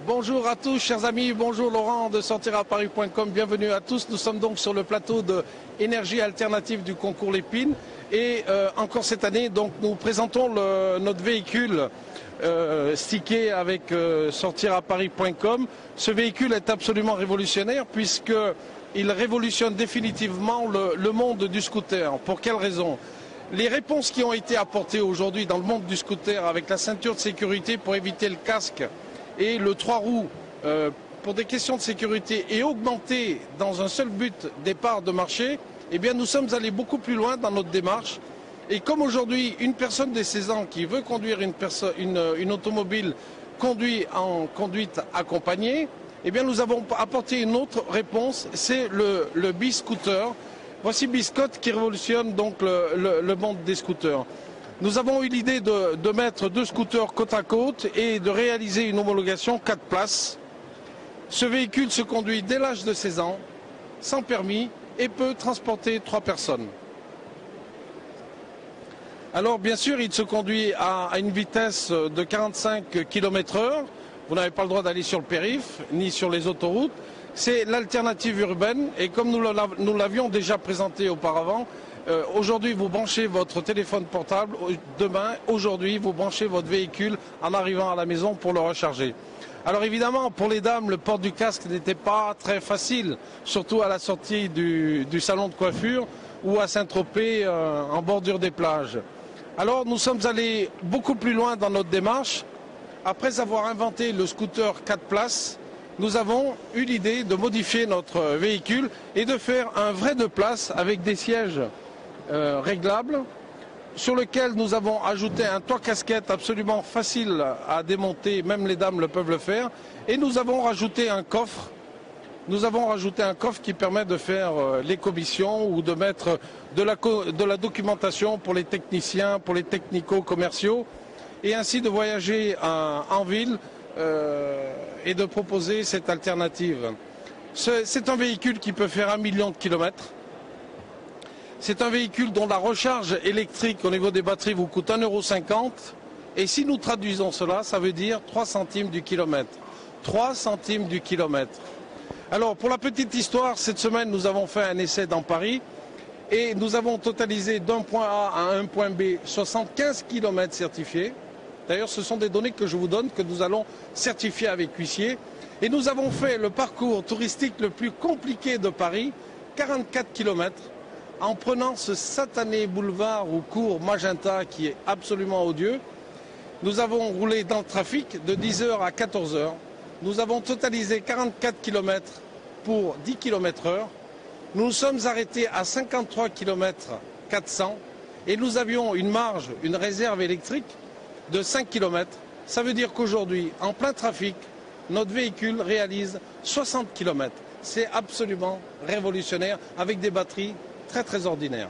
Bonjour à tous, chers amis, bonjour Laurent de sortiraparis.com, bienvenue à tous. Nous sommes donc sur le plateau de énergie alternative du concours Lépine et encore cette année, donc nous présentons notre véhicule stické avec sortiraparis.com. Ce véhicule est absolument révolutionnaire puisqu'il révolutionne définitivement le monde du scooter. Pour quelle raison ? Les réponses qui ont été apportées aujourd'hui dans le monde du scooter avec la ceinture de sécurité pour éviter le casque et le 3 roues pour des questions de sécurité et augmenter dans un seul but des parts de marché, eh bien nous sommes allés beaucoup plus loin dans notre démarche. Et comme aujourd'hui, une personne de 16 ans qui veut conduire une automobile conduit en conduite accompagnée, eh bien nous avons apporté une autre réponse, c'est le bi-scooter. Voici Biscotte qui révolutionne donc le monde des scooters. Nous avons eu l'idée de mettre deux scooters côte à côte et de réaliser une homologation 4 places. Ce véhicule se conduit dès l'âge de 16 ans, sans permis, et peut transporter 3 personnes. Alors bien sûr, il se conduit à une vitesse de 45 km/h. Vous n'avez pas le droit d'aller sur le périph', ni sur les autoroutes. C'est l'alternative urbaine et comme nous l'avions déjà présenté auparavant, aujourd'hui vous branchez votre téléphone portable, aujourd'hui vous branchez votre véhicule en arrivant à la maison pour le recharger. Alors évidemment pour les dames le port du casque n'était pas très facile, surtout à la sortie du salon de coiffure ou à Saint-Tropez en bordure des plages. Alors nous sommes allés beaucoup plus loin dans notre démarche. Après avoir inventé le scooter 4 places, nous avons eu l'idée de modifier notre véhicule et de faire un vrai 2 places avec des sièges réglables sur lequel nous avons ajouté un toit casquette absolument facile à démonter, même les dames le peuvent le faire, et nous avons rajouté un coffre. Nous avons rajouté un coffre qui permet de faire les commissions ou de mettre de la documentation pour les techniciens, pour les technico-commerciaux et ainsi de voyager en ville et de proposer cette alternative. C'est un véhicule qui peut faire 1 million de kilomètres. C'est un véhicule dont la recharge électrique au niveau des batteries vous coûte 1,50 €. Et si nous traduisons cela, ça veut dire 3 centimes du kilomètre. 3 centimes du kilomètre. Alors pour la petite histoire, cette semaine nous avons fait un essai dans Paris et nous avons totalisé d'un point A à un point B 75 km certifiés. D'ailleurs, ce sont des données que je vous donne, que nous allons certifier avec huissier. Et nous avons fait le parcours touristique le plus compliqué de Paris, 44 km, en prenant ce satané boulevard ou cours Magenta qui est absolument odieux. Nous avons roulé dans le trafic de 10 h à 14 h. Nous avons totalisé 44 km pour 10 km/h. Nous nous sommes arrêtés à 53 km 400 et nous avions une marge, une réserve électrique de 5 km. Ça veut dire qu'aujourd'hui, en plein trafic, notre véhicule réalise 60 km. C'est absolument révolutionnaire avec des batteries très ordinaires.